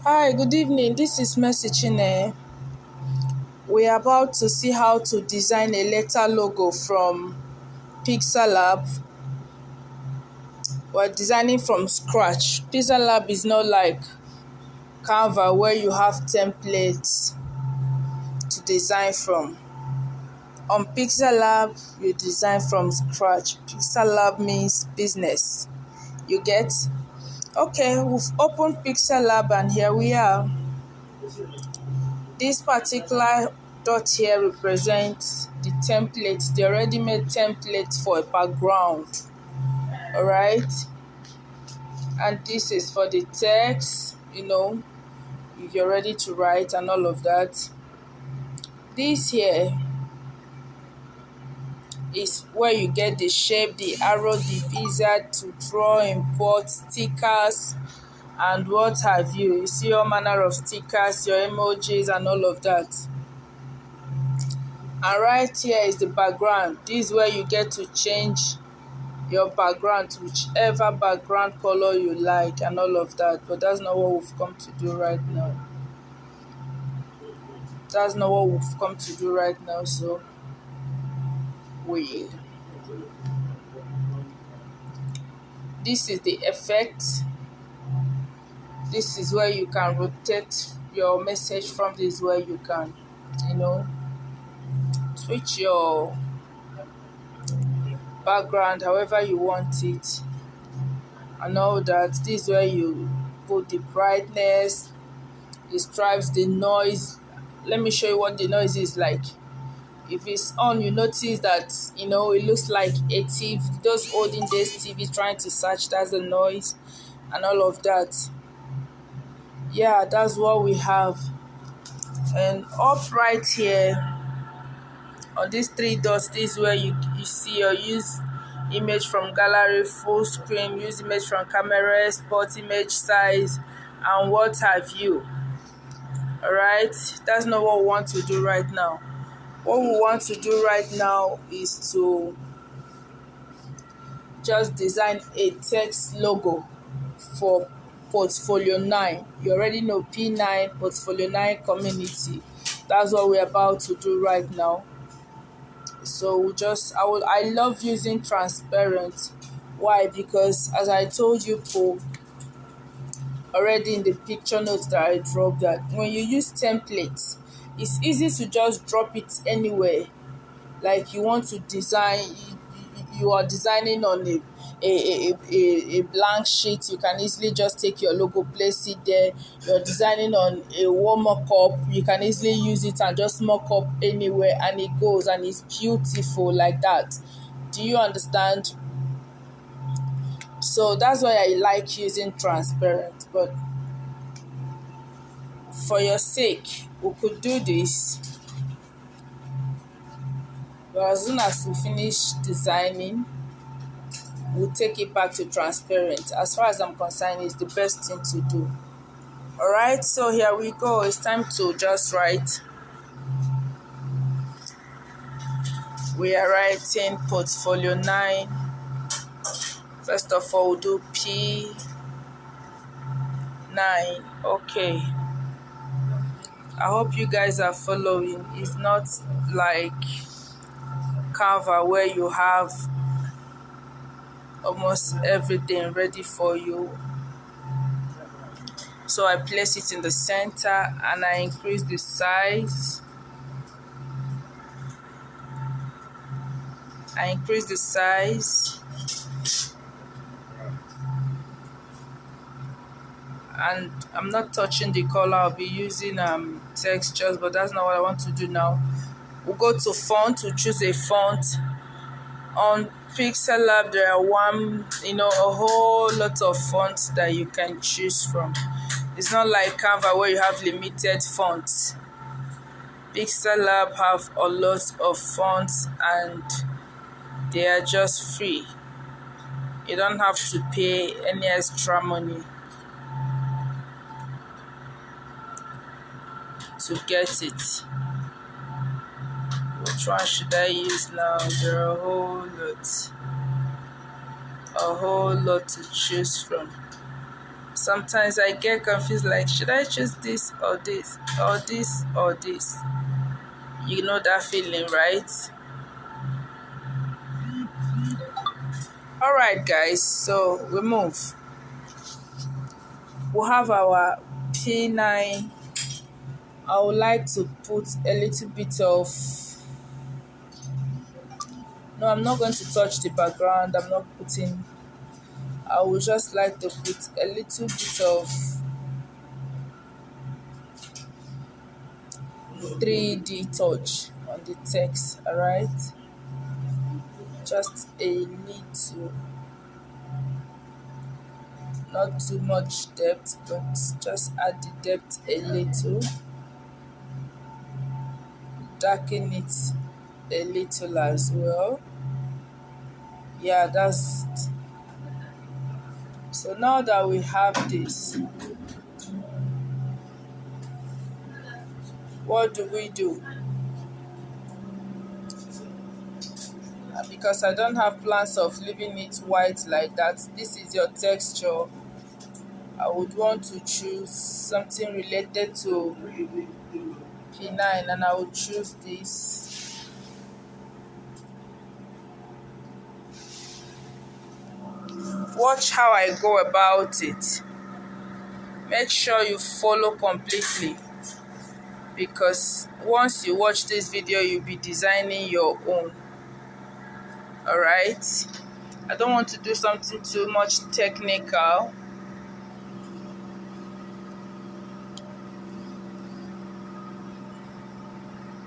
Hi, good evening. This is Mercy Chine. We are about to see how to design a letter logo from PixelLab. We're designing from scratch. PixelLab is not like Canva where you have templates to design from. On PixelLab, you design from scratch. PixelLab means business. You get? Okay, we've opened PixelLab and here we are. This particular dot here represents the template, the already made template for a background. Alright? And this is for the text, if you're ready to write and all of that. This here is where you get the shape, the arrow, the wizard to draw, import stickers, and what have you. You see all manner of stickers, your emojis, and all of that. And right here is the background. This is where you get to change your background to whichever background color you like and all of that. But that's not what we've come to do right now. So this is the effect. This is where you can rotate your message from. This is where you can, switch your background however you want it and all that. This is where you put the brightness, the stripes, the noise. Let me show you what the noise is like. If it's on, you notice that it looks like a TV, those olden days TV trying to search. That's the noise and all of that. Yeah, that's what we have. And up right here on these three dots, this is where you see or use image from gallery, full screen, use image from camera, export image size, and what have you. Alright, that's not what we want to do right now. What we want to do right now is to just design a text logo for Portfolio 9. You already know P9, Portfolio 9 community. That's what we're about to do right now. So I love using transparent. Why? Because as I told you already in the picture notes that I dropped, that when you use templates, it's easy to just drop it anywhere. Like you want to design, you are designing on a blank sheet, you can easily just take your logo, place it there. You're designing on a wall mock-up, you can easily use it and just mock up anywhere and it goes and it's beautiful like that. Do you understand? So that's why I like using transparent. But for your sake, we could do this. But as soon as we finish designing, we'll take it back to transparent. As far as I'm concerned, it's the best thing to do. Alright, so here we go. It's time to just write. We are writing Portfolio 9. First of all, we'll do P9. Okay. I hope you guys are following. It's not like Canva where you have almost everything ready for you. So I place it in the center and I increase the size. And I'm not touching the color. I'll be using textures, but that's not what I want to do now. We'll go to font. We'll choose a font. On PixelLab, there are a whole lot of fonts that you can choose from. It's not like Canva where you have limited fonts. PixelLab have a lot of fonts and they are just free. You don't have to pay any extra money to get it. Which one should I use now? There are a whole lot to choose from. Sometimes I get confused, like, should I choose this or this or this or this? You know that feeling, right? All right, guys, so we move. We have our P9. I would like to put a little bit of, no, I'm not going to touch the background. I'm not putting, I would just like to put a little bit of 3D touch on the text, all right? Just a little, not too much depth, but just add the depth a little. Darken it a little as well. Yeah, that's it. So now that we have this, what do? Because I don't have plans of leaving it white like that. This is your texture. I would want to choose something related to P9, and I would choose this. Watch how I go about it. Make sure you follow completely, because once you watch this video, you'll be designing your own. All right? I don't want to do something too much technical.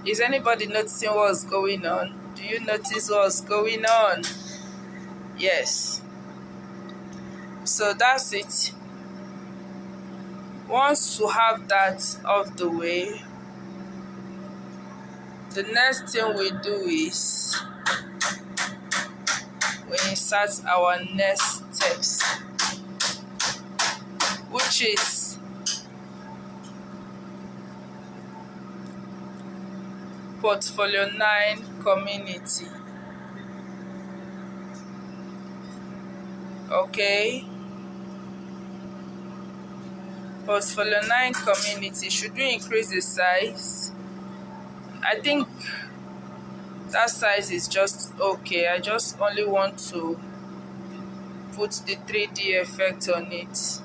Is anybody noticing what's going on? Do you notice what's going on? Yes. So that's it. Once you have that off the way, the next thing we do is we insert our next text, which is Portfolio 9 Community. Okay. Portfolio 9 Community. Should we increase the size? I think that size is just okay. I just only want to put the 3D effect on it,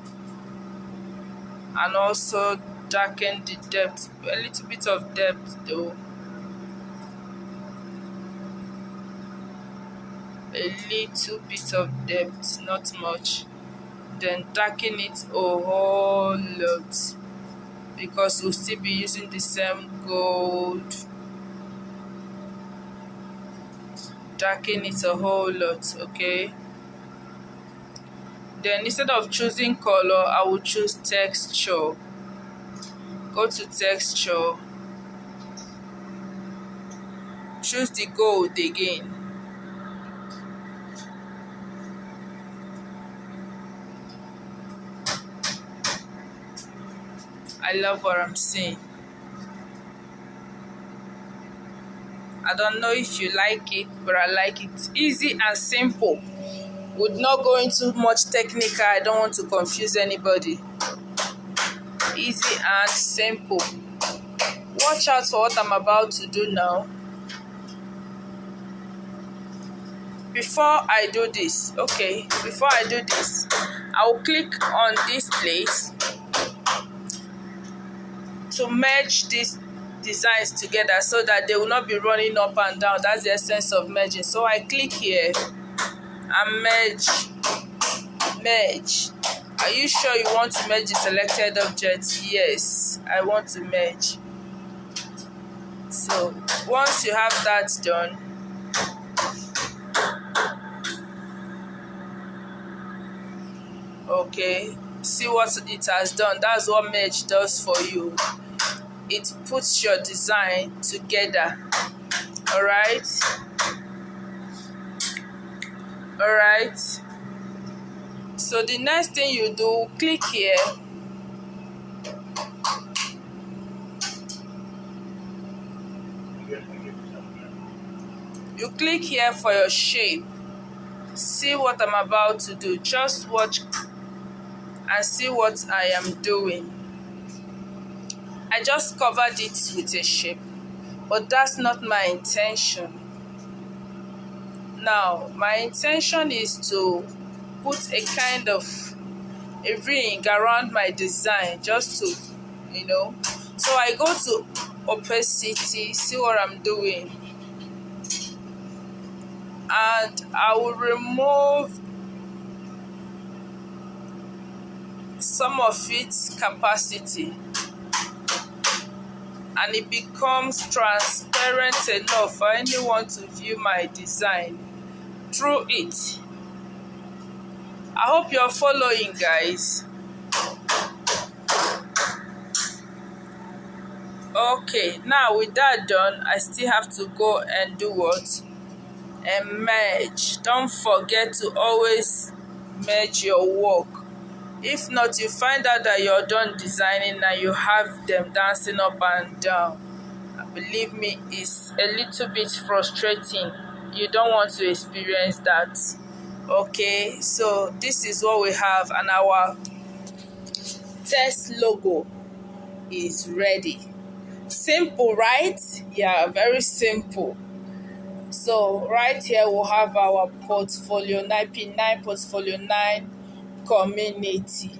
and also darken the depth, a little bit of depth though, a little bit of depth, not much. Then darken it a whole lot, because we'll still be using the same gold. Darken it a whole lot, okay? Then instead of choosing color, I will choose texture. Go to texture, choose the gold again. I love what I'm seeing. I don't know if you like it, but I like it. Easy and simple. Would not go into much technical. I don't want to confuse anybody. Easy and simple. Watch out for what I'm about to do now. Before I do this, I will click on this place to merge these designs together so that they will not be running up and down. That's the essence of merging. So I click here and merge. Are you sure you want to merge the selected object? Yes, I want to merge. So once you have that done, okay, see what it has done. That's what merge does for you. It puts your design together. All right. So the next thing you do, click here. You click here for your shape. See what I'm about to do. Just watch and see what I am doing. I just covered it with a shape, but that's not my intention. Now, my intention is to put a kind of a ring around my design, just to, So I go to opacity, see what I'm doing, and I will remove some of its capacity, and it becomes transparent enough for anyone to view my design through it. I hope you're following, guys. Okay, now with that done, I still have to go and do what? And merge. Don't forget to always merge your work. If not, you find out that you're done designing and you have them dancing up and down. Believe me, it's a little bit frustrating. You don't want to experience that. Okay, so this is what we have, and our test logo is ready. Simple, right? Yeah, very simple. So right here we'll have our portfolio 9P9 portfolio 9 community.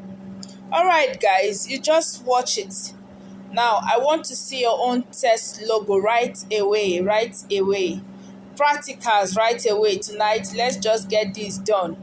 All right, guys, you just watch it. Now I want to see your own test logo right away. Practicals right away tonight. Let's just get this done.